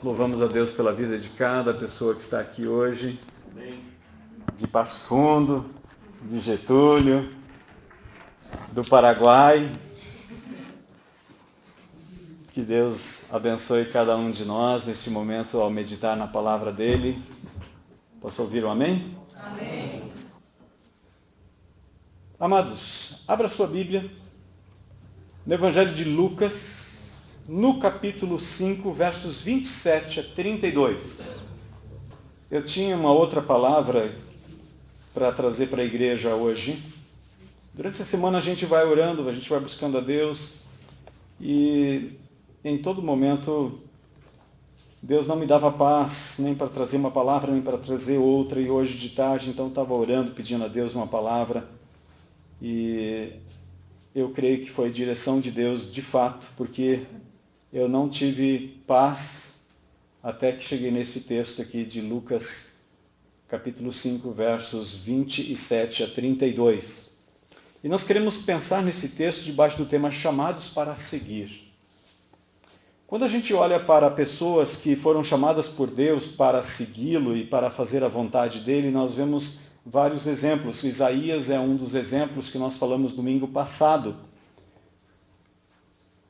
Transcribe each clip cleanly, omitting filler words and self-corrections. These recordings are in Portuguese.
Louvamos a Deus pela vida de cada pessoa que está aqui hoje, de Passo Fundo, de Getúlio, do Paraguai. Que Deus abençoe cada um de nós neste momento ao meditar na palavra dele. Posso ouvir um amém? Amém. Amados, abra sua Bíblia no Evangelho de Lucas, no capítulo 5, versos 27 a 32. Eu tinha uma outra palavra para trazer para a igreja hoje. Durante essa semana a gente vai orando, a gente vai buscando a Deus e em todo momento Deus não me dava paz, nem para trazer uma palavra, nem para trazer outra, e hoje de tarde então estava orando, pedindo a Deus uma palavra, e eu creio que foi direção de Deus de fato, porque eu não tive paz até que cheguei nesse texto aqui de Lucas, capítulo 5, versos 27 a 32. E nós queremos pensar nesse texto debaixo do tema chamados para seguir. Quando a gente olha para pessoas que foram chamadas por Deus para segui-lo e para fazer a vontade dele, nós vemos vários exemplos. Isaías é um dos exemplos que nós falamos domingo passado.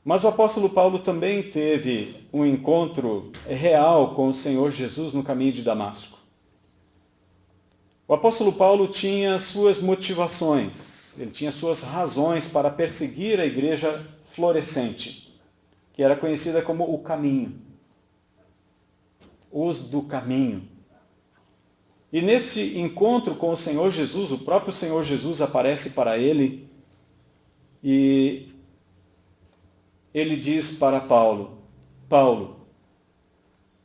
Mas o apóstolo Paulo também teve um encontro real com o Senhor Jesus no caminho de Damasco. O apóstolo Paulo tinha suas motivações, ele tinha suas razões para perseguir a igreja florescente, que era conhecida como o caminho, os do caminho. E nesse encontro com o Senhor Jesus, o próprio Senhor Jesus aparece para ele e ele diz para Paulo, Paulo,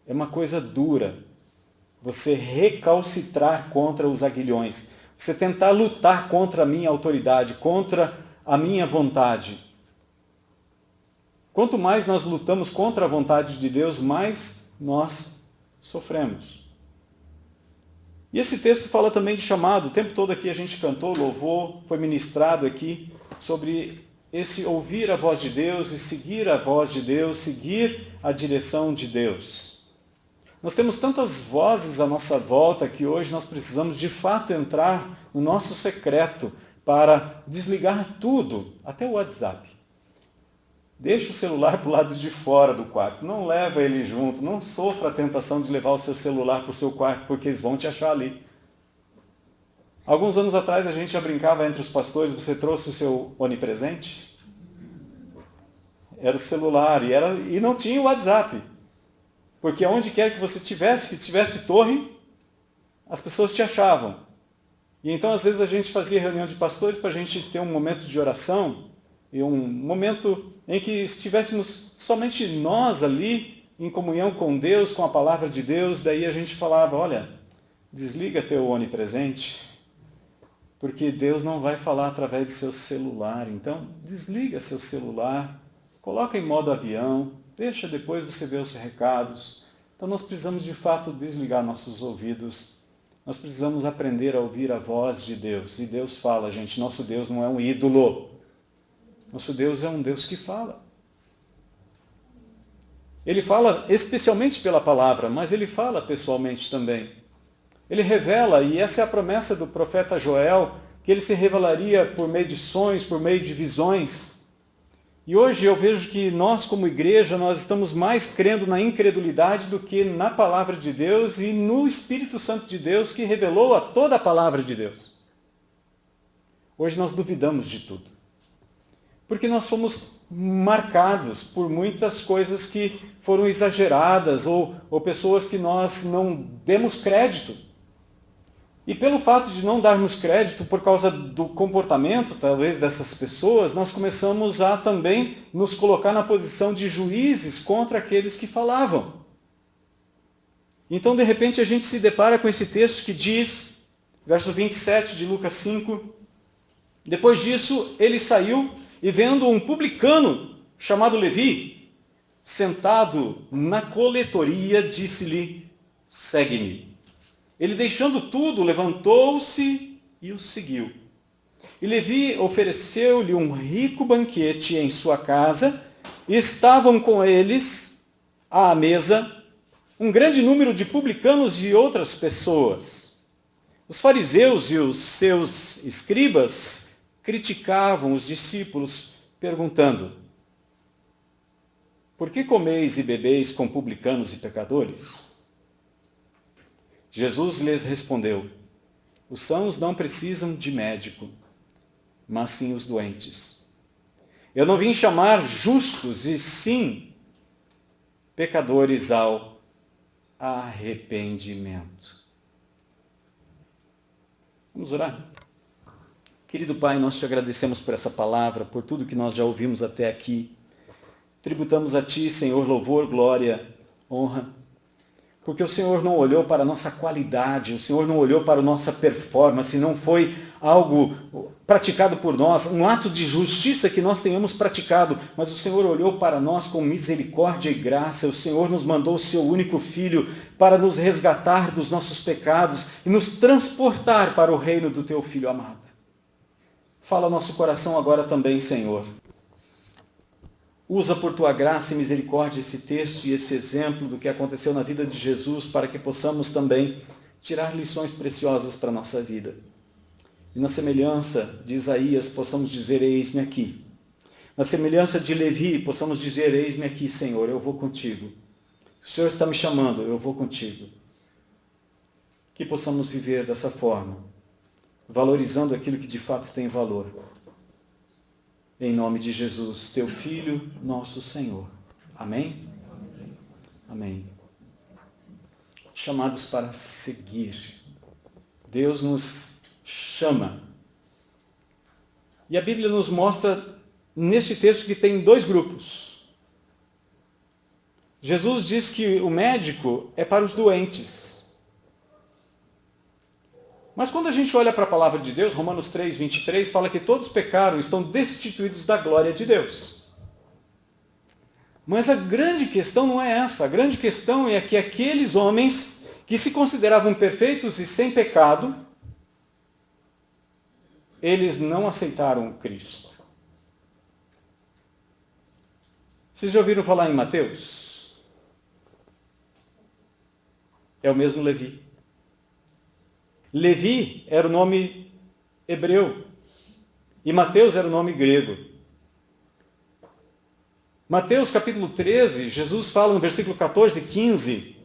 é uma coisa dura você recalcitrar contra os aguilhões, você tentar lutar contra a minha autoridade, contra a minha vontade. Quanto mais nós lutamos contra a vontade de Deus, mais nós sofremos. E esse texto fala também de chamado. O tempo todo aqui a gente cantou, louvor, foi ministrado aqui sobre esse ouvir a voz de Deus e seguir a voz de Deus, seguir a direção de Deus. Nós temos tantas vozes à nossa volta que hoje nós precisamos de fato entrar no nosso secreto para desligar tudo, até o WhatsApp. Deixa o celular para o lado de fora do quarto, não leva ele junto, não sofra a tentação de levar o seu celular para o seu quarto, porque eles vão te achar ali. Alguns anos atrás a gente já brincava entre os pastores, você trouxe o seu onipresente? Era o celular, e não tinha o WhatsApp. Porque onde quer que você tivesse, que tivesse torre, as pessoas te achavam. E então às vezes a gente fazia reunião de pastores para a gente ter um momento de oração, e um momento em que estivéssemos somente nós ali, em comunhão com Deus, com a palavra de Deus, daí a gente falava, olha, desliga teu onipresente, porque Deus não vai falar através do seu celular, então desliga seu celular, coloca em modo avião, deixa depois você ver os recados. Então nós precisamos de fato desligar nossos ouvidos, nós precisamos aprender a ouvir a voz de Deus, e Deus fala, gente, nosso Deus não é um ídolo. Nosso Deus é um Deus que fala. Ele fala especialmente pela palavra, mas ele fala pessoalmente também. Ele revela, e essa é a promessa do profeta Joel, que ele se revelaria por meio de sonhos, por meio de visões. E hoje eu vejo que nós, como igreja, nós estamos mais crendo na incredulidade do que na palavra de Deus e no Espírito Santo de Deus que revelou a toda a palavra de Deus. Hoje nós duvidamos de tudo. Porque nós fomos marcados por muitas coisas que foram exageradas ou pessoas que nós não demos crédito. E pelo fato de não darmos crédito por causa do comportamento, talvez, dessas pessoas, nós começamos a também nos colocar na posição de juízes contra aqueles que falavam. Então, de repente, a gente se depara com esse texto que diz, verso 27 de Lucas 5, depois disso, ele saiu e vendo um publicano chamado Levi, sentado na coletoria, disse-lhe, segue-me. Ele, deixando tudo, levantou-se e o seguiu. E Levi ofereceu-lhe um rico banquete em sua casa, e estavam com eles à mesa um grande número de publicanos e outras pessoas. Os fariseus e os seus escribas criticavam os discípulos, perguntando: por que comeis e bebeis com publicanos e pecadores? Jesus lhes respondeu: os sãos não precisam de médico, mas sim os doentes. Eu não vim chamar justos, e sim pecadores ao arrependimento. Vamos orar? Querido Pai, nós te agradecemos por essa palavra, por tudo que nós já ouvimos até aqui. Tributamos a Ti, Senhor, louvor, glória, honra, porque o Senhor não olhou para a nossa qualidade, o Senhor não olhou para a nossa performance, não foi algo praticado por nós, um ato de justiça que nós tenhamos praticado, mas o Senhor olhou para nós com misericórdia e graça. O Senhor nos mandou o seu único Filho para nos resgatar dos nossos pecados e nos transportar para o reino do Teu Filho amado. Fala nosso coração agora também, Senhor. Usa por Tua graça e misericórdia esse texto e esse exemplo do que aconteceu na vida de Jesus para que possamos também tirar lições preciosas para a nossa vida. E na semelhança de Isaías possamos dizer: eis-me aqui. Na semelhança de Levi possamos dizer: eis-me aqui, Senhor, eu vou contigo. O Senhor está me chamando, eu vou contigo. Que possamos viver dessa forma, valorizando aquilo que de fato tem valor. Em nome de Jesus, Teu Filho, nosso Senhor. Amém? Amém. Chamados para seguir. Deus nos chama. E a Bíblia nos mostra neste texto que tem dois grupos. Jesus diz que o médico é para os doentes. Mas quando a gente olha para a palavra de Deus, Romanos 3, 23, fala que todos pecaram e estão destituídos da glória de Deus. Mas a grande questão não é essa. A grande questão é que aqueles homens que se consideravam perfeitos e sem pecado, eles não aceitaram Cristo. Vocês já ouviram falar em Mateus? É o mesmo Levi. Levi era o nome hebreu e Mateus era o nome grego. Mateus capítulo 13, Jesus fala no versículo 14 e 15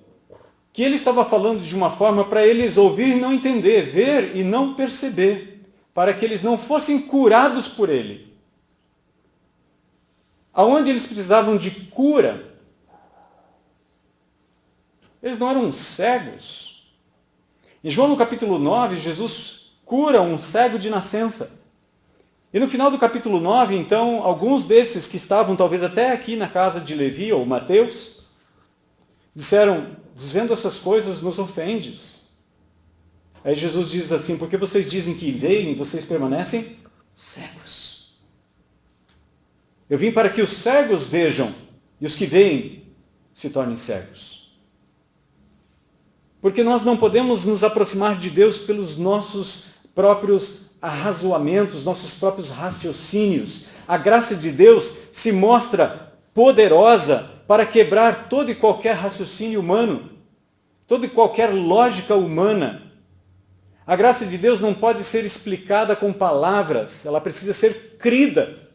que ele estava falando de uma forma para eles ouvir e não entender, ver e não perceber, para que eles não fossem curados por ele. Aonde eles precisavam de cura, eles não eram cegos. Em João no capítulo 9, Jesus cura um cego de nascença. E no final do capítulo 9, então, alguns desses que estavam talvez até aqui na casa de Levi ou Mateus, dizendo essas coisas nos ofendes. Aí Jesus diz assim: porque vocês dizem que veem, vocês permanecem cegos. Eu vim para que os cegos vejam e os que veem se tornem cegos. Porque nós não podemos nos aproximar de Deus pelos nossos próprios arrazoamentos, nossos próprios raciocínios. A graça de Deus se mostra poderosa para quebrar todo e qualquer raciocínio humano, toda e qualquer lógica humana. A graça de Deus não pode ser explicada com palavras, ela precisa ser crida.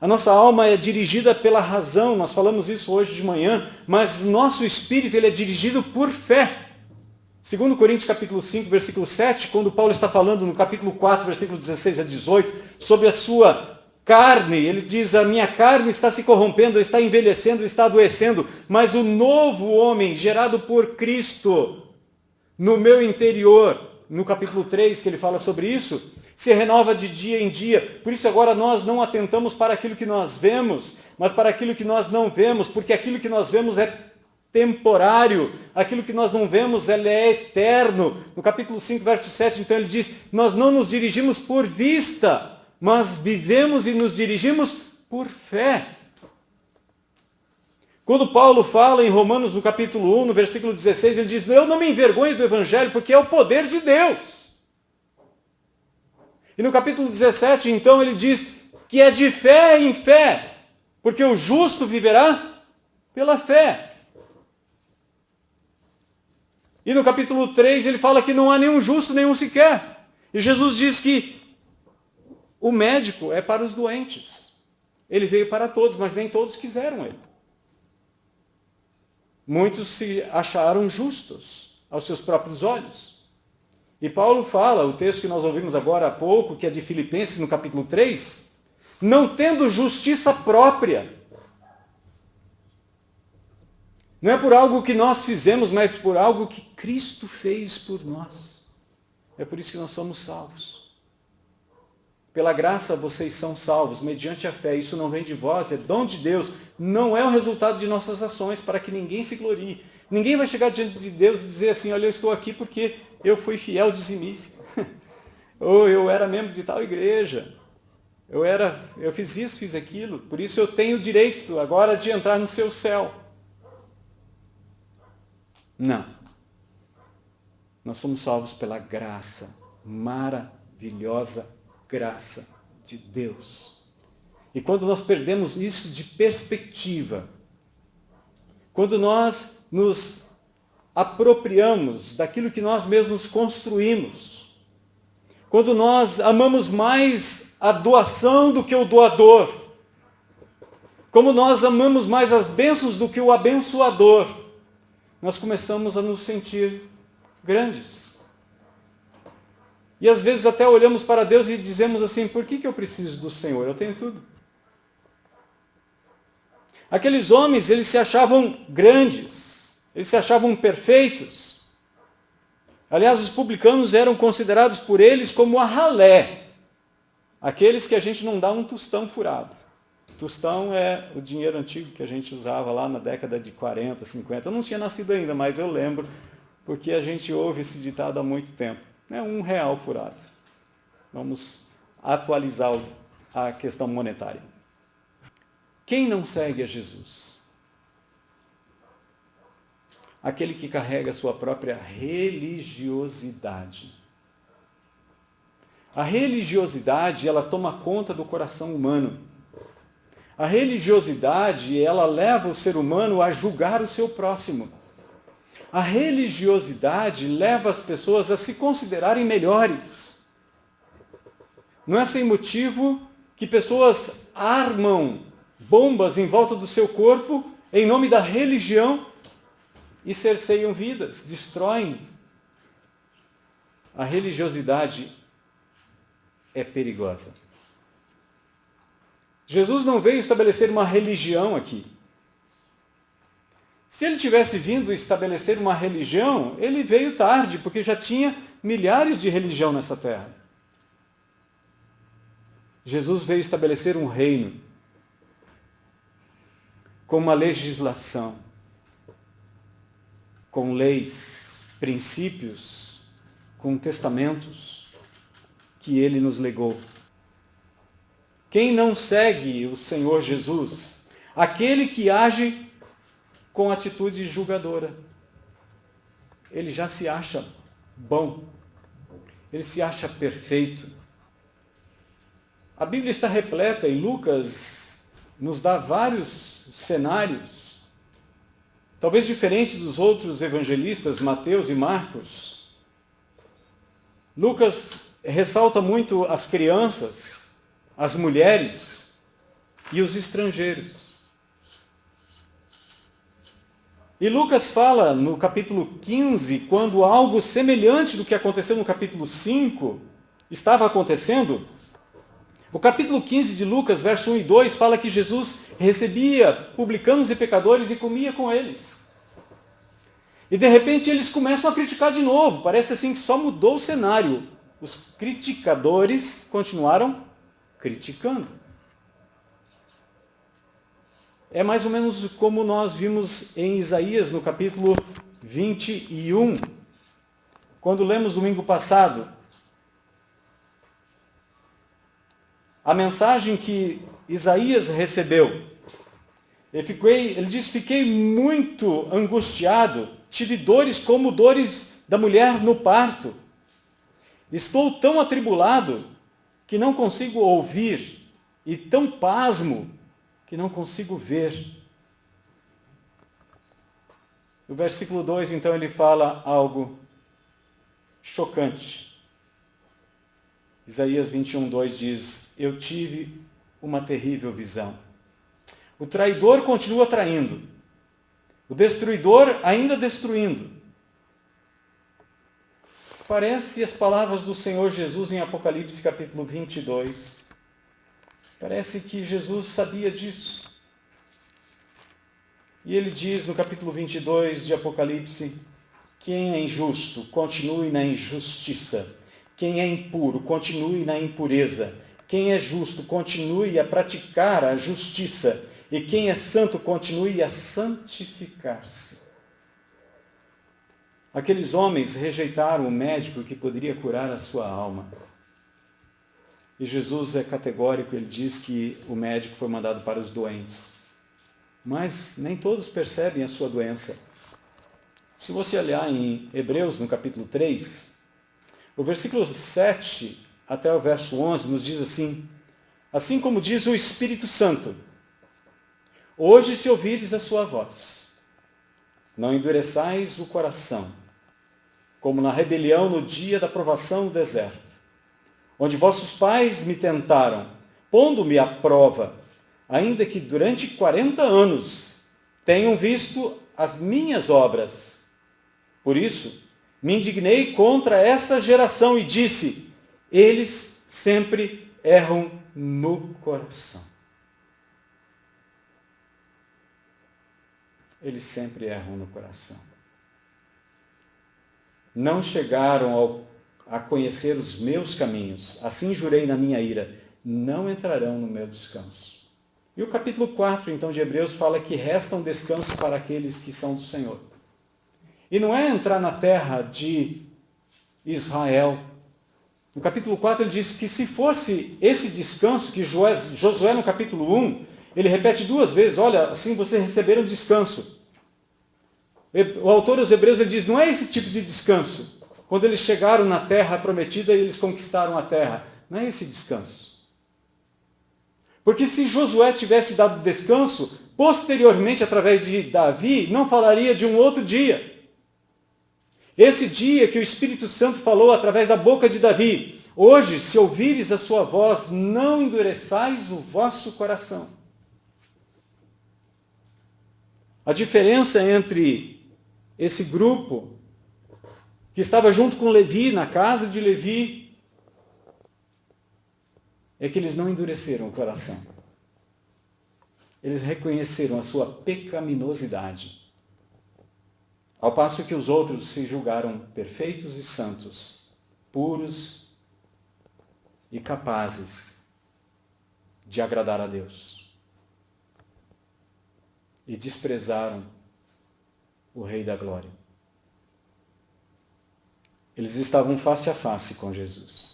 A nossa alma é dirigida pela razão, nós falamos isso hoje de manhã, mas nosso espírito ele é dirigido por fé. Segundo Coríntios capítulo 5, versículo 7, quando Paulo está falando no capítulo 4, versículo 16 a 18, sobre a sua carne, ele diz: a minha carne está se corrompendo, está envelhecendo, está adoecendo, mas o novo homem, gerado por Cristo, no meu interior, no capítulo 3, que ele fala sobre isso, se renova de dia em dia. Por isso agora nós não atentamos para aquilo que nós vemos, mas para aquilo que nós não vemos, porque aquilo que nós vemos é temporário, aquilo que nós não vemos ele é eterno. No capítulo 5, verso 7, então ele diz: nós não nos dirigimos por vista, mas vivemos e nos dirigimos por fé. Quando Paulo fala em Romanos, no capítulo 1, no versículo 16, ele diz: eu não me envergonho do Evangelho, porque é o poder de Deus. E no capítulo 17, então, ele diz que é de fé em fé, porque o justo viverá pela fé. E no capítulo 3 ele fala que não há nenhum justo, nenhum sequer. E Jesus diz que o médico é para os doentes. Ele veio para todos, mas nem todos quiseram ele. Muitos se acharam justos aos seus próprios olhos. E Paulo fala, o texto que nós ouvimos agora há pouco, que é de Filipenses no capítulo 3, não tendo justiça própria. Não é por algo que nós fizemos, mas por algo que Cristo fez por nós. É por isso que nós somos salvos. Pela graça vocês são salvos, mediante a fé. Isso não vem de vós, é dom de Deus. Não é o resultado de nossas ações, para que ninguém se glorie. Ninguém vai chegar diante de Deus e dizer assim, olha, eu estou aqui porque eu fui fiel dizimista. Ou eu era membro de tal igreja. Eu fiz isso, fiz aquilo. Por isso eu tenho o direito agora de entrar no seu céu. Não. Nós somos salvos pela graça, maravilhosa graça de Deus. E quando nós perdemos isso de perspectiva, quando nós nos apropriamos daquilo que nós mesmos construímos, quando nós amamos mais a doação do que o doador, como nós amamos mais as bênçãos do que o abençoador, nós começamos a nos sentir grandes. E às vezes até olhamos para Deus e dizemos assim, por que eu preciso do Senhor? Eu tenho tudo. Aqueles homens, eles se achavam grandes, eles se achavam perfeitos. Aliás, os publicanos eram considerados por eles como a ralé, aqueles que a gente não dá um tostão furado. Tostão é o dinheiro antigo que a gente usava lá na década de 40, 50. Eu não tinha nascido ainda, mas eu lembro, porque a gente ouve esse ditado há muito tempo. É R$1 furado. Vamos atualizar a questão monetária. Quem não segue a Jesus? Aquele que carrega a sua própria religiosidade. A religiosidade, ela toma conta do coração humano. A religiosidade, ela leva o ser humano a julgar o seu próximo. A religiosidade leva as pessoas a se considerarem melhores. Não é sem motivo que pessoas armam bombas em volta do seu corpo em nome da religião e cerceiam vidas, destroem. A religiosidade é perigosa. Jesus não veio estabelecer uma religião aqui. Se ele tivesse vindo estabelecer uma religião, ele veio tarde, porque já tinha milhares de religiões nessa terra. Jesus veio estabelecer um reino, com uma legislação, com leis, princípios, com testamentos que ele nos legou. Quem não segue o Senhor Jesus? Aquele que age com atitude julgadora. Ele já se acha bom. Ele se acha perfeito. A Bíblia está repleta e Lucas nos dá vários cenários, talvez diferentes dos outros evangelistas, Mateus e Marcos. Lucas ressalta muito as crianças, as mulheres e os estrangeiros. E Lucas fala no capítulo 15, quando algo semelhante do que aconteceu no capítulo 5 estava acontecendo. O capítulo 15 de Lucas, verso 1 e 2, fala que Jesus recebia publicanos e pecadores e comia com eles. E de repente eles começam a criticar de novo. Parece assim que só mudou o cenário. Os criticadores continuaram criticando. É mais ou menos como nós vimos em Isaías, no capítulo 21, quando lemos domingo passado. A mensagem que Isaías recebeu. Ele diz, fiquei muito angustiado, tive dores como dores da mulher no parto. Estou tão atribulado que não consigo ouvir, e tão pasmo que não consigo ver. No versículo 2, então, ele fala algo chocante. Isaías 21:2 diz: eu tive uma terrível visão. O traidor continua traindo, o destruidor ainda destruindo. Parece as palavras do Senhor Jesus em Apocalipse capítulo 22. Parece que Jesus sabia disso. E ele diz no capítulo 22 de Apocalipse: quem é injusto, continue na injustiça. Quem é impuro, continue na impureza. Quem é justo, continue a praticar a justiça. E quem é santo, continue a santificar-se. Aqueles homens rejeitaram o médico que poderia curar a sua alma. E Jesus é categórico, ele diz que o médico foi mandado para os doentes. Mas nem todos percebem a sua doença. Se você olhar em Hebreus, no capítulo 3, o versículo 7 até o verso 11 nos diz assim: assim como diz o Espírito Santo, hoje se ouvires a sua voz, não endureçais o coração, como na rebelião no dia da provação no deserto, onde vossos pais me tentaram, pondo-me à prova, ainda que durante 40 anos tenham visto as minhas obras. Por isso, me indignei contra essa geração e disse: eles sempre erram no coração. Eles sempre erram no coração. Não chegaram a conhecer os meus caminhos. Assim jurei na minha ira: não entrarão no meu descanso. E o capítulo 4, então, de Hebreus fala que resta um descanso para aqueles que são do Senhor. E não é entrar na terra de Israel. No capítulo 4 ele diz que se fosse esse descanso, que Josué no capítulo 1, ele repete 2 vezes: olha, assim vocês receberam descanso. O autor aos Hebreus ele diz: não é esse tipo de descanso. Quando eles chegaram na terra prometida e eles conquistaram a terra. Não é esse descanso. Porque se Josué tivesse dado descanso, posteriormente, através de Davi, não falaria de um outro dia. Esse dia que o Espírito Santo falou através da boca de Davi: hoje, se ouvires a sua voz, não endureçais o vosso coração. A diferença entre esse grupo que estava junto com Levi, na casa de Levi, é que eles não endureceram o coração. Eles reconheceram a sua pecaminosidade. Ao passo que os outros se julgaram perfeitos e santos, puros e capazes de agradar a Deus. E desprezaram o Rei da Glória. Eles estavam face a face com Jesus.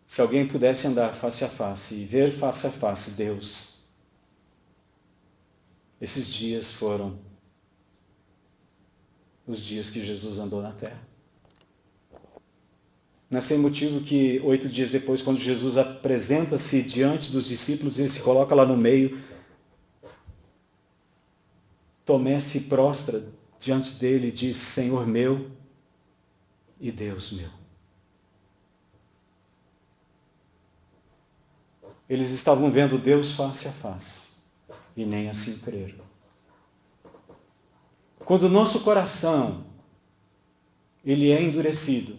Se alguém pudesse andar face a face e ver face a face Deus, esses dias foram os dias que Jesus andou na terra. Não é sem motivo que 8 dias depois, quando Jesus apresenta-se diante dos discípulos, ele se coloca lá no meio, Tomé se prostra diante dele e diz: Senhor meu e Deus meu. Eles estavam vendo Deus face a face e nem assim creram. Quando o nosso coração ele é endurecido,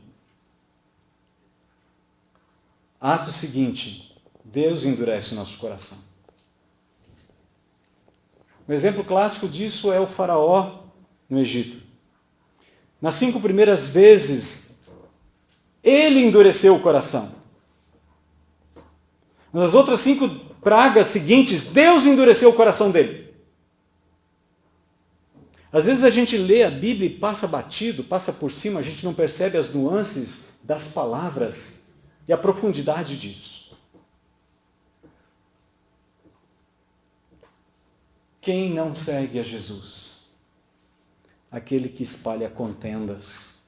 ato seguinte, Deus endurece o nosso coração. Um exemplo clássico disso é o faraó no Egito. Nas 5 primeiras vezes, ele endureceu o coração. Nas outras 5 pragas seguintes, Deus endureceu o coração dele. Às vezes a gente lê a Bíblia e passa batido, passa por cima, a gente não percebe as nuances das palavras e a profundidade disso. Quem não segue a Jesus? Aquele que espalha contendas.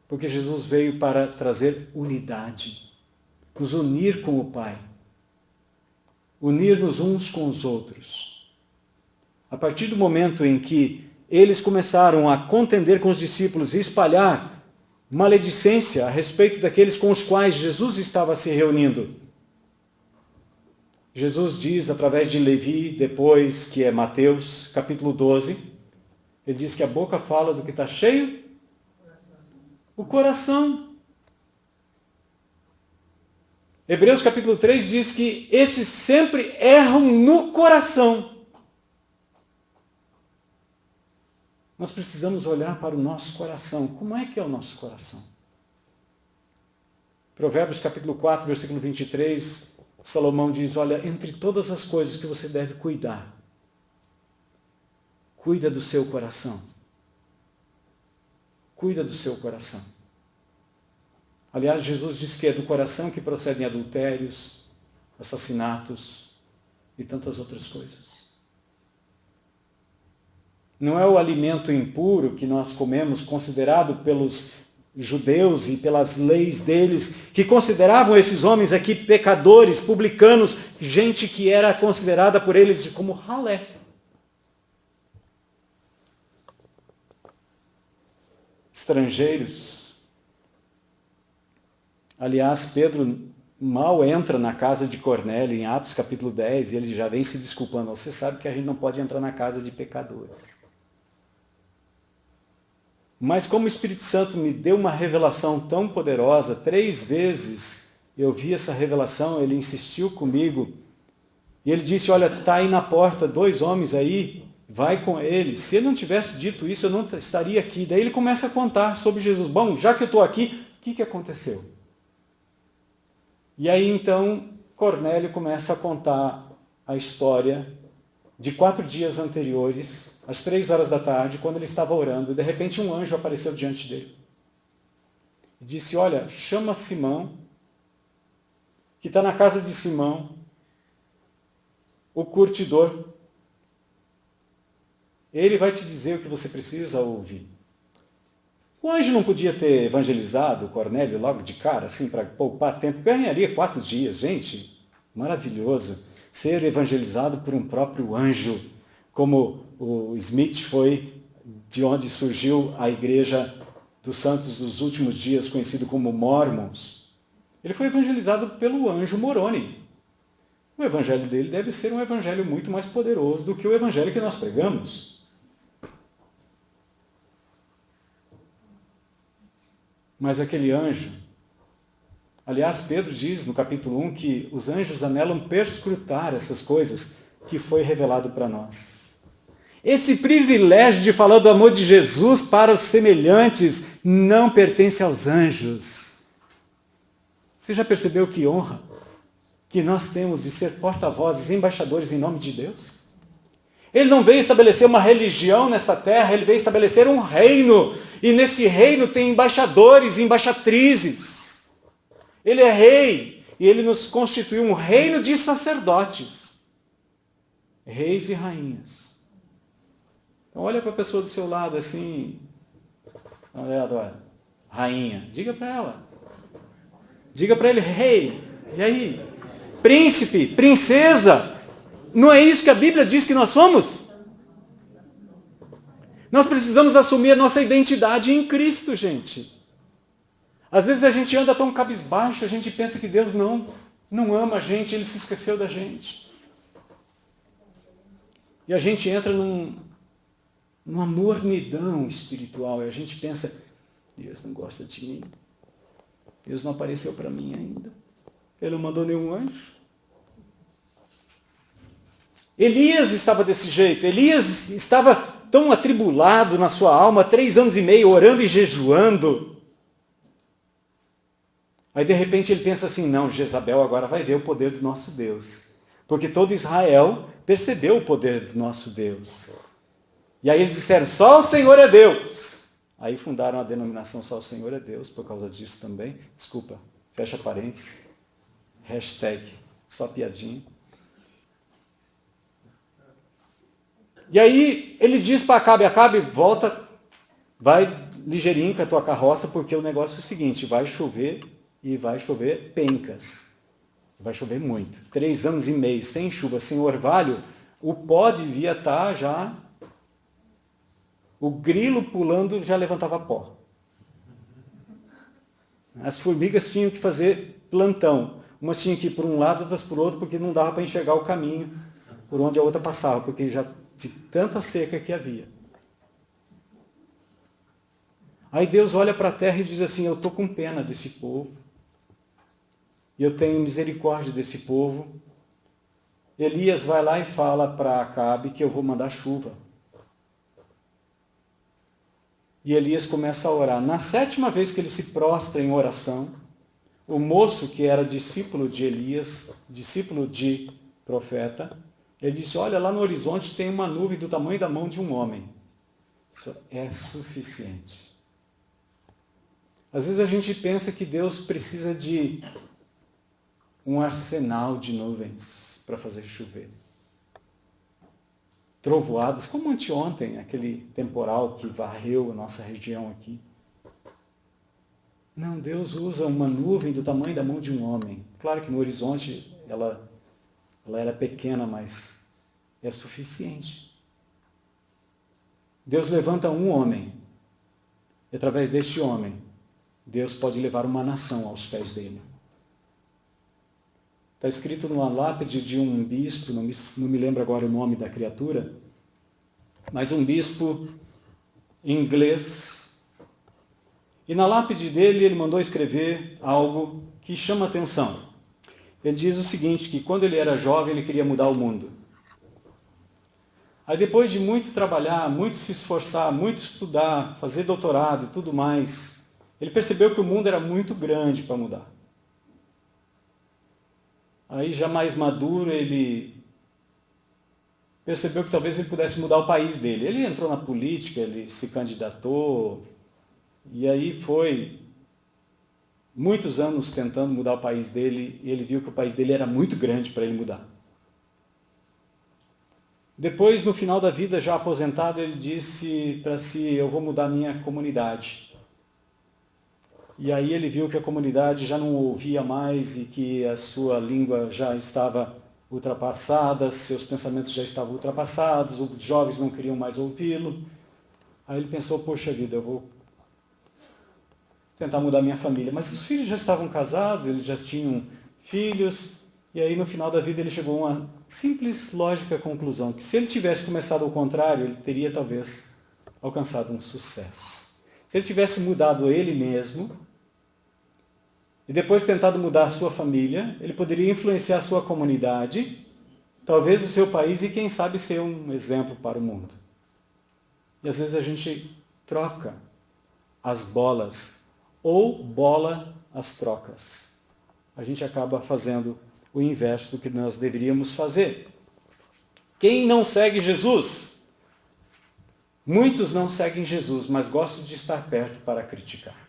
Porque Jesus veio para trazer unidade, nos unir com o Pai, unir-nos uns com os outros. A partir do momento em que eles começaram a contender com os discípulos e espalhar maledicência a respeito daqueles com os quais Jesus estava se reunindo, Jesus diz através de Levi, depois que é Mateus, capítulo 12, ele diz que a boca fala do que está cheio, o coração. Hebreus capítulo 3 diz que esses sempre erram no coração. Nós precisamos olhar para o nosso coração. Como é que é o nosso coração? Provérbios capítulo 4, versículo 23, Salomão diz, olha, entre todas as coisas que você deve cuidar, cuida do seu coração. Cuida do seu coração. Aliás, Jesus diz que é do coração que procedem adultérios, assassinatos e tantas outras coisas. Não é o alimento impuro que nós comemos, considerado pelos judeus e pelas leis deles, que consideravam esses homens aqui pecadores, publicanos, gente que era considerada por eles como ralé. Estrangeiros. Aliás, Pedro mal entra na casa de Cornélio, em Atos capítulo 10, e ele já vem se desculpando. Você sabe que a gente não pode entrar na casa de pecadores. Mas como o Espírito Santo me deu uma revelação tão poderosa, 3 vezes eu vi essa revelação, ele insistiu comigo, e ele disse, olha, está aí na porta 2 homens aí, vai com eles. Se ele não tivesse dito isso, eu não estaria aqui. Daí ele começa a contar sobre Jesus. Bom, já que eu estou aqui, o que aconteceu? E aí então Cornélio começa a contar a história de 4 dias anteriores, às 3 horas da tarde, quando ele estava orando, e de repente um anjo apareceu diante dele. E disse, olha, chama Simão, que está na casa de Simão, o curtidor. Ele vai te dizer o que você precisa ouvir. O anjo não podia ter evangelizado Cornélio logo de cara, assim, para poupar tempo. Ganharia 4 dias, gente. Maravilhoso. Ser evangelizado por um próprio anjo, como o Smith foi, de onde surgiu a igreja dos santos dos últimos dias, conhecido como Mormons. Ele foi evangelizado pelo anjo Moroni. O evangelho dele deve ser um evangelho muito mais poderoso do que o evangelho que nós pregamos. Mas aquele anjo, aliás, Pedro diz no capítulo 1 que os anjos anelam perscrutar essas coisas que foi revelado para nós. Esse privilégio de falar do amor de Jesus para os semelhantes não pertence aos anjos. Você já percebeu que honra que nós temos de ser porta-vozes, embaixadores em nome de Deus? Ele não veio estabelecer uma religião nesta terra, ele veio estabelecer um reino. E nesse reino tem embaixadores e embaixatrizes. Ele é rei e ele nos constituiu um reino de sacerdotes. Reis e rainhas. Então olha para a pessoa do seu lado assim. Olha, rainha. Diga para ela. Diga para ele, rei. E aí? Príncipe, princesa. Não é isso que a Bíblia diz que nós somos? Nós precisamos assumir a nossa identidade em Cristo, gente. Às vezes a gente anda tão cabisbaixo, a gente pensa que Deus não ama a gente, Ele se esqueceu da gente. E a gente entra numa mornidão espiritual, e a gente pensa, Deus não gosta de mim. Deus não apareceu para mim ainda. Ele não mandou nenhum anjo. Elias estava desse jeito. Elias estava tão atribulado na sua alma, 3 anos e meio, orando e jejuando. Aí, de repente, ele pensa assim, não, Jezabel agora vai ver o poder do nosso Deus. Porque todo Israel percebeu o poder do nosso Deus. E aí eles disseram, só o Senhor é Deus. Aí fundaram a denominação Só o Senhor é Deus, por causa disso também. Desculpa, fecha parênteses. Hashtag, só piadinha. E aí ele diz para Acabe, volta, vai ligeirinho com a tua carroça, porque o negócio é o seguinte, vai chover e vai chover pencas. Vai chover muito. 3 anos e meio, sem chuva, sem orvalho, O pó devia estar já... O grilo pulando já levantava pó. As formigas tinham que fazer plantão. Umas tinham que ir por um lado, outras por outro, porque não dava para enxergar o caminho por onde a outra passava, porque já de tanta seca que havia. Aí Deus olha para a terra e diz assim, eu estou com pena desse povo, e eu tenho misericórdia desse povo. Elias vai lá e fala para Acabe que eu vou mandar chuva. E Elias começa a orar. Na 7ª vez que ele se prostra em oração, o moço que era discípulo de Elias, discípulo de profeta, ele disse, olha, lá no horizonte tem uma nuvem do tamanho da mão de um homem. Isso é suficiente. Às vezes a gente pensa que Deus precisa de um arsenal de nuvens para fazer chover. Trovoadas, como anteontem, aquele temporal que varreu a nossa região aqui. Não, Deus usa uma nuvem do tamanho da mão de um homem. Claro que no horizonte ela era pequena, mas é suficiente. Deus levanta um homem. E através deste homem, Deus pode levar uma nação aos pés dele. Está escrito numa lápide de um bispo, não me lembro agora o nome da criatura, mas um bispo inglês. E na lápide dele ele mandou escrever algo que chama atenção. Ele diz o seguinte, que quando ele era jovem ele queria mudar o mundo. Aí depois de muito trabalhar, muito se esforçar, muito estudar, fazer doutorado e tudo mais, ele percebeu que o mundo era muito grande para mudar. Aí já mais maduro ele percebeu que talvez ele pudesse mudar o país dele. Ele entrou na política, ele se candidatou, e aí foi muitos anos tentando mudar o país dele, e ele viu que o país dele era muito grande para ele mudar. Depois, no final da vida, já aposentado, ele disse para si, eu vou mudar minha comunidade. E aí ele viu que a comunidade já não ouvia mais e que a sua língua já estava ultrapassada, seus pensamentos já estavam ultrapassados, os jovens não queriam mais ouvi-lo. Aí ele pensou, poxa vida, eu vou tentar mudar minha família. Mas os filhos já estavam casados, eles já tinham filhos, e aí no final da vida ele chegou a uma simples, lógica conclusão, que se ele tivesse começado ao contrário, ele teria talvez alcançado um sucesso. Se ele tivesse mudado ele mesmo, e depois tentado mudar a sua família, ele poderia influenciar a sua comunidade, talvez o seu país e quem sabe ser um exemplo para o mundo. E às vezes a gente troca as bolas, ou bola as trocas. A gente acaba fazendo o inverso do que nós deveríamos fazer. Quem não segue Jesus? Muitos não seguem Jesus, mas gostam de estar perto para criticar.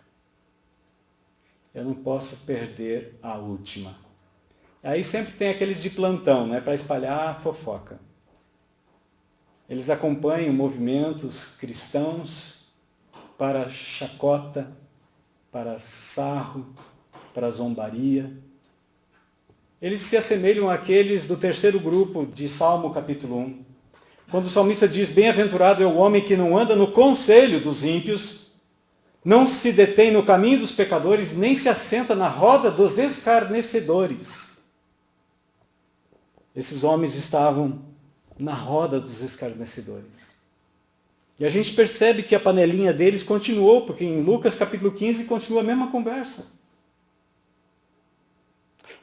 Eu não posso perder a última. Aí sempre tem aqueles de plantão, né, para espalhar a fofoca. Eles acompanham movimentos cristãos para chacota, para sarro, para zombaria. Eles se assemelham àqueles do 3º grupo de Salmo capítulo 1. Quando o salmista diz, bem-aventurado é o homem que não anda no conselho dos ímpios, não se detém no caminho dos pecadores, nem se assenta na roda dos escarnecedores. Esses homens estavam na roda dos escarnecedores. E a gente percebe que a panelinha deles continuou, porque em Lucas capítulo 15 continua a mesma conversa.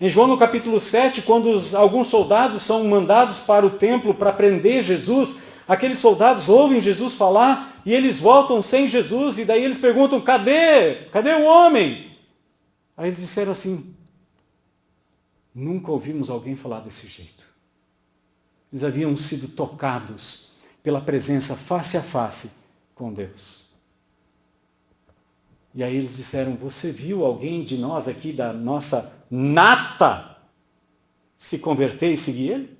Em João no capítulo 7, quando alguns soldados são mandados para o templo para prender Jesus, aqueles soldados ouvem Jesus falar e eles voltam sem Jesus, e daí eles perguntam, cadê? Cadê o homem? Aí eles disseram assim, nunca ouvimos alguém falar desse jeito. Eles haviam sido tocados pela presença face a face com Deus. E aí eles disseram, você viu alguém de nós aqui, da nossa nata, se converter e seguir ele?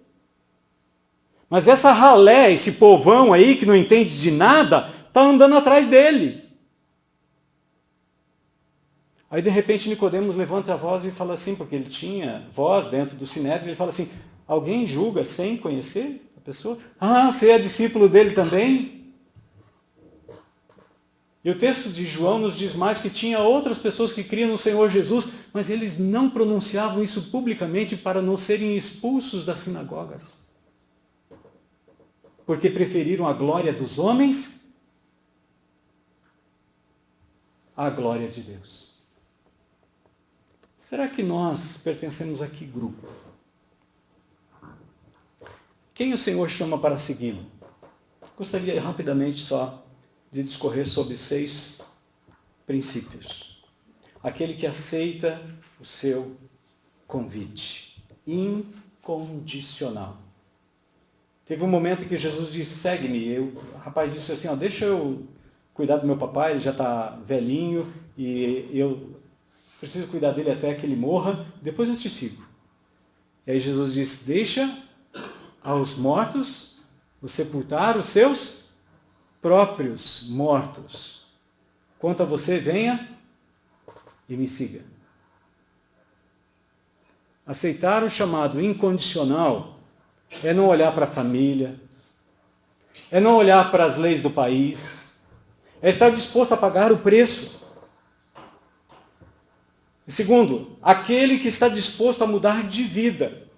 Mas essa ralé, esse povão aí que não entende de nada, está andando atrás dele. Aí de repente Nicodemos levanta a voz e fala assim, porque ele tinha voz dentro do sinédrio, ele fala assim, alguém julga sem conhecer a pessoa. Ah, você é discípulo dele também? E o texto de João nos diz mais que tinha outras pessoas que criam no Senhor Jesus, mas eles não pronunciavam isso publicamente para não serem expulsos das sinagogas. Porque preferiram a glória dos homens à glória de Deus. Será que nós pertencemos a que grupo? Quem o Senhor chama para segui-lo? Gostaria rapidamente só de discorrer sobre 6 princípios. Aquele que aceita o seu convite, incondicional. Teve um momento que Jesus disse, segue-me. O rapaz disse assim, deixa eu cuidar do meu papai, ele já está velhinho, e eu preciso cuidar dele até que ele morra, depois eu te sigo. E aí Jesus disse, deixa aos mortos o sepultar os seus próprios mortos. Quanto a você, venha e me siga. Aceitar o chamado incondicional é não olhar para a família, é não olhar para as leis do país, é estar disposto a pagar o preço. E segundo, aquele que está disposto a mudar de vida.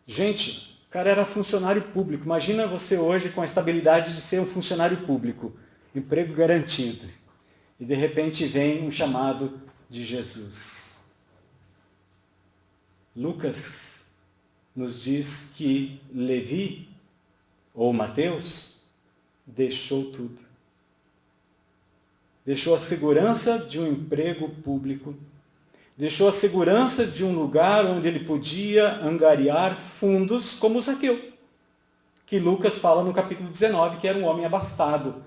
Gente, o cara era funcionário público. Imagina você hoje com a estabilidade de ser um funcionário público, emprego garantido. E de repente vem um chamado de Jesus. Lucas nos diz que Levi, ou Mateus, deixou tudo. Deixou a segurança de um emprego público, deixou a segurança de um lugar onde ele podia angariar fundos, como Zaqueu, que Lucas fala no capítulo 19, que era um homem abastado,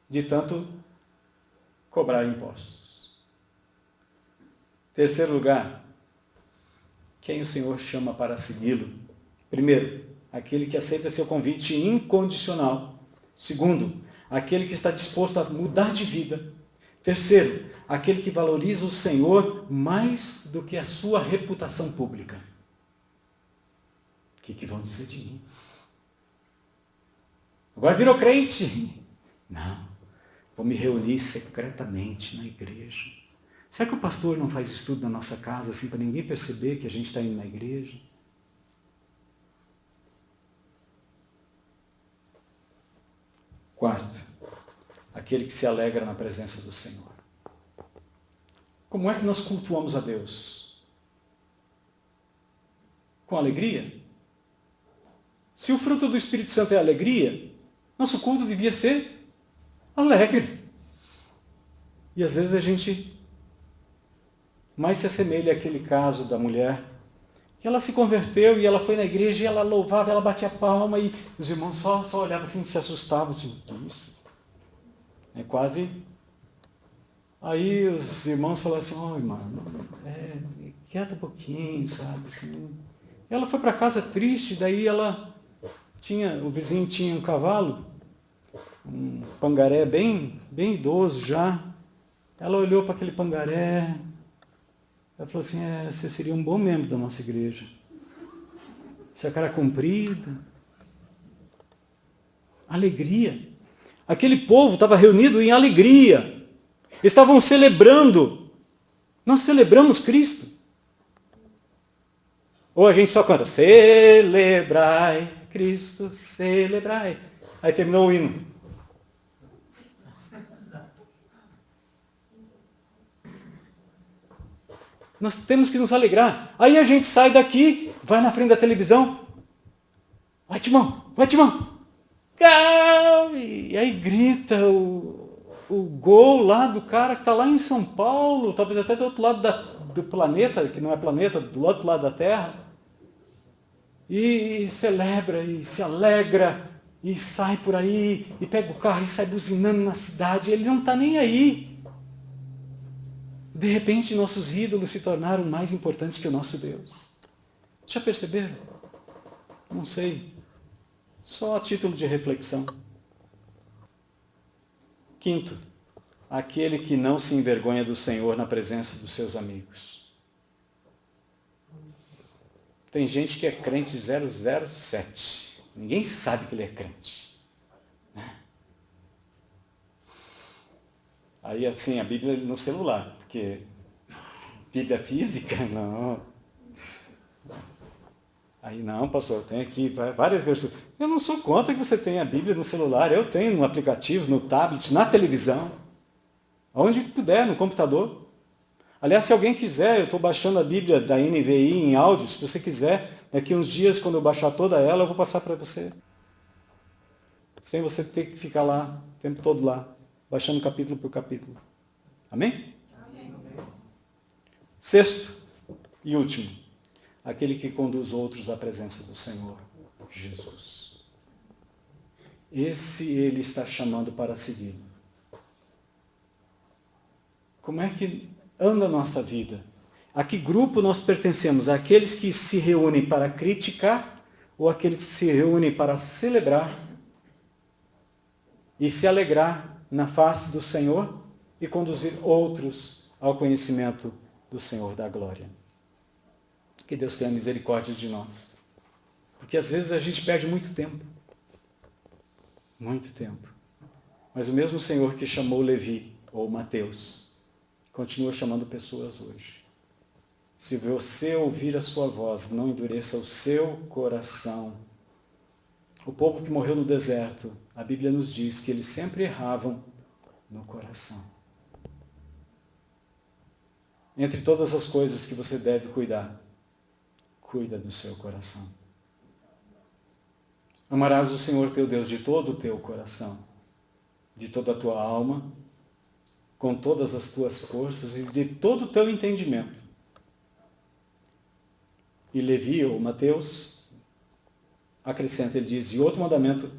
de tanto cobrar impostos. Terceiro lugar, quem o Senhor chama para segui-lo? Primeiro, aquele que aceita seu convite incondicional. Segundo, aquele que está disposto a mudar de vida. Terceiro, aquele que valoriza o Senhor mais do que a sua reputação pública. O que vão dizer de mim? Agora virou crente? Não, vou me reunir secretamente na igreja. Será que o pastor não faz estudo na nossa casa assim para ninguém perceber que a gente está indo na igreja? Quarto, aquele que se alegra na presença do Senhor. Como é que nós cultuamos a Deus? Com alegria? Se o fruto do Espírito Santo é alegria, nosso culto devia ser alegre. E às vezes a gente mais se assemelha àquele caso da mulher, que ela se converteu e ela foi na igreja e ela louvava, ela batia palma e os irmãos só olhavam assim, se assustavam, assim, que isso? É quase... Aí os irmãos falaram assim, irmã, quieta um pouquinho, sabe? Assim. Ela foi para casa triste, daí o vizinho tinha um cavalo, um pangaré bem idoso já. Ela olhou para aquele pangaré, ela falou assim, você seria um bom membro da nossa igreja. Essa cara comprida. Alegria. Aquele povo estava reunido em alegria. Estavam celebrando. Nós celebramos Cristo. Ou a gente só canta, celebrai, Cristo, celebrai. Aí terminou o hino. Nós temos que nos alegrar. Aí a gente sai daqui, vai na frente da televisão. Vai, Timão, vai, Timão. E aí grita o gol lá do cara que está lá em São Paulo, talvez até do outro lado do planeta, que não é planeta, do outro lado da Terra. E celebra, e se alegra, e sai por aí, e pega o carro e sai buzinando na cidade. Ele não está nem aí. De repente, nossos ídolos se tornaram mais importantes que o nosso Deus. Já perceberam? Não sei. Só a título de reflexão. Quinto, aquele que não se envergonha do Senhor na presença dos seus amigos. Tem gente que é crente 007. Ninguém sabe que ele é crente. Né? Aí, assim, a Bíblia no celular, porque Bíblia física, não. Aí, não, pastor, eu tenho aqui várias versões. Eu não sou contra que você tenha a Bíblia no celular, eu tenho no aplicativo, no tablet, na televisão, onde puder, no computador. Aliás, se alguém quiser, eu estou baixando a Bíblia da NVI em áudio, se você quiser, daqui uns dias, quando eu baixar toda ela, eu vou passar para você. Sem você ter que ficar lá, o tempo todo lá, baixando capítulo por capítulo. Amém? Amém. Sexto e último, aquele que conduz outros à presença do Senhor, Jesus. Esse ele está chamando para seguir. Como é que anda a nossa vida? A que grupo nós pertencemos? Aqueles que se reúnem para criticar ou aqueles que se reúnem para celebrar e se alegrar na face do Senhor e conduzir outros ao conhecimento do Senhor da glória? Que Deus tenha misericórdia de nós. Porque às vezes a gente perde muito tempo. Muito tempo. Mas o mesmo Senhor que chamou Levi ou Mateus continua chamando pessoas hoje. Se você ouvir a sua voz, não endureça o seu coração. O povo que morreu no deserto, a Bíblia nos diz que eles sempre erravam no coração. Entre todas as coisas que você deve cuidar, cuida do seu coração. Amarás o Senhor teu Deus de todo o teu coração, de toda a tua alma, com todas as tuas forças e de todo o teu entendimento. E Levi, ou Mateus, acrescenta, ele diz, e outro mandamento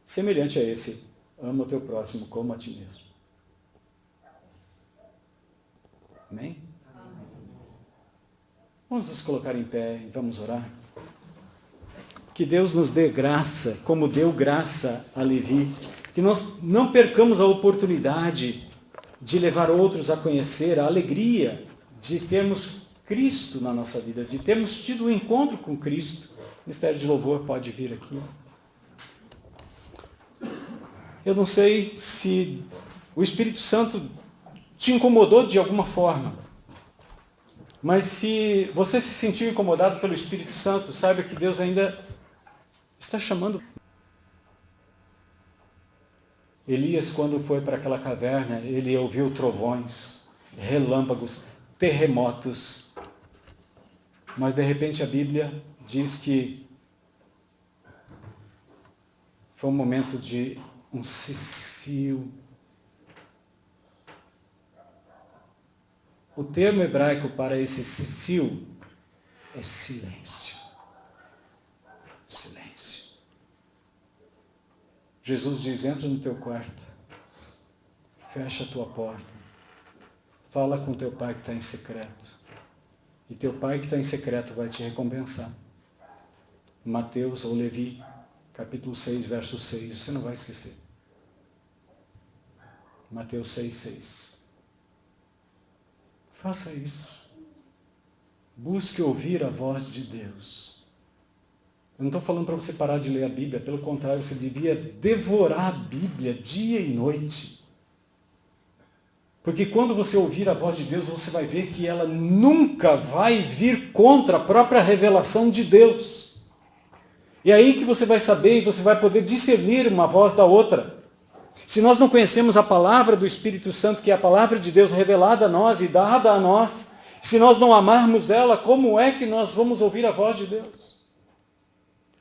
semelhante a esse, ama o teu próximo como a ti mesmo. Amém? Vamos nos colocar em pé e vamos orar. Que Deus nos dê graça, como deu graça a Levi, que nós não percamos a oportunidade de levar outros a conhecer a alegria de termos Cristo na nossa vida, de termos tido um encontro com Cristo. O Ministério de Louvor pode vir aqui. Eu não sei se o Espírito Santo te incomodou de alguma forma, mas se você se sentiu incomodado pelo Espírito Santo, saiba que Deus ainda está chamando. Elias, quando foi para aquela caverna, ele ouviu trovões, relâmpagos, terremotos. Mas de repente a Bíblia diz que foi um momento de um cicio. O termo hebraico para esse cicio é silêncio. Silêncio. Jesus diz, entra no teu quarto, fecha a tua porta, fala com teu pai que está em secreto. E teu pai que está em secreto vai te recompensar. Mateus ou Levi, capítulo 6, verso 6, você não vai esquecer. Mateus 6, 6. Faça isso. Busque ouvir a voz de Deus. Eu não estou falando para você parar de ler a Bíblia, pelo contrário, você devia devorar a Bíblia dia e noite. Porque quando você ouvir a voz de Deus, você vai ver que ela nunca vai vir contra a própria revelação de Deus. E é aí que você vai saber e você vai poder discernir uma voz da outra. Se nós não conhecemos a palavra do Espírito Santo, que é a palavra de Deus revelada a nós e dada a nós, se nós não amarmos ela, como é que nós vamos ouvir a voz de Deus?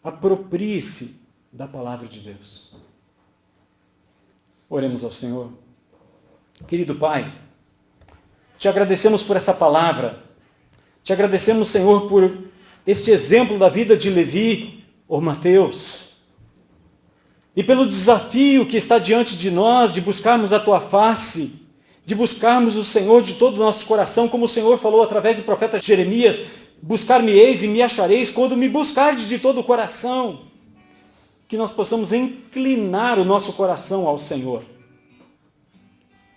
Aproprie-se da palavra de Deus. Oremos ao Senhor. Querido Pai, te agradecemos por essa palavra. Te agradecemos, Senhor, por este exemplo da vida de Levi ou Mateus. E pelo desafio que está diante de nós de buscarmos a Tua face, de buscarmos o Senhor de todo o nosso coração, como o Senhor falou através do profeta Jeremias, buscar-me-eis e me achareis quando me buscardes de todo o coração. Que nós possamos inclinar o nosso coração ao Senhor.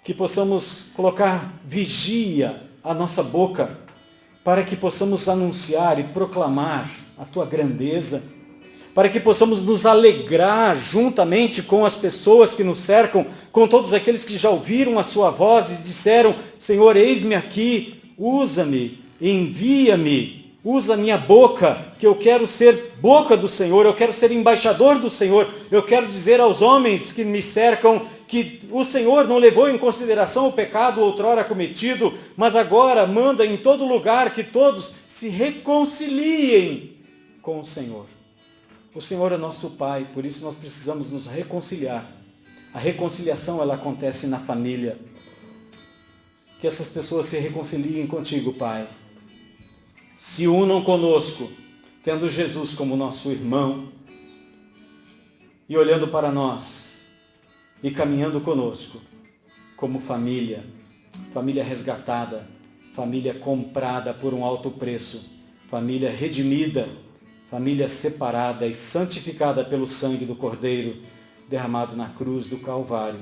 Que possamos colocar vigia à nossa boca, para que possamos anunciar e proclamar a Tua grandeza, para que possamos nos alegrar juntamente com as pessoas que nos cercam, com todos aqueles que já ouviram a sua voz e disseram, Senhor, eis-me aqui, usa-me, envia-me, usa a minha boca, que eu quero ser boca do Senhor, eu quero ser embaixador do Senhor, eu quero dizer aos homens que me cercam que o Senhor não levou em consideração o pecado outrora cometido, mas agora manda em todo lugar que todos se reconciliem com o Senhor. O Senhor é nosso Pai, por isso nós precisamos nos reconciliar. A reconciliação, ela acontece na família. Que essas pessoas se reconciliem contigo, Pai. Se unam conosco, tendo Jesus como nosso irmão e olhando para nós e caminhando conosco como família, família resgatada, família comprada por um alto preço, família redimida, família separada e santificada pelo sangue do Cordeiro derramado na cruz do Calvário,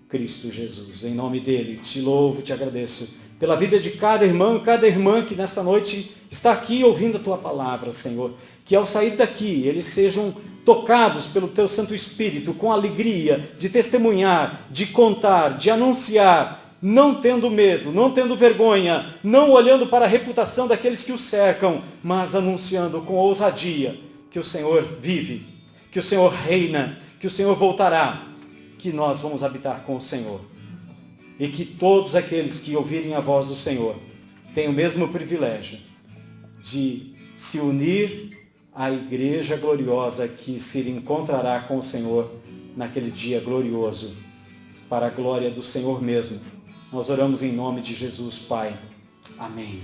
Cristo Jesus. Em nome dele, te louvo, te agradeço pela vida de cada irmão e cada irmã que nesta noite está aqui ouvindo a tua palavra, Senhor. Que ao sair daqui, eles sejam tocados pelo teu Santo Espírito com alegria de testemunhar, de contar, de anunciar, não tendo medo, não tendo vergonha, não olhando para a reputação daqueles que o cercam, mas anunciando com ousadia que o Senhor vive, que o Senhor reina, que o Senhor voltará, que nós vamos habitar com o Senhor. E que todos aqueles que ouvirem a voz do Senhor tenham o mesmo privilégio de se unir à igreja gloriosa que se encontrará com o Senhor naquele dia glorioso, para a glória do Senhor mesmo. Nós oramos em nome de Jesus, Pai. Amém.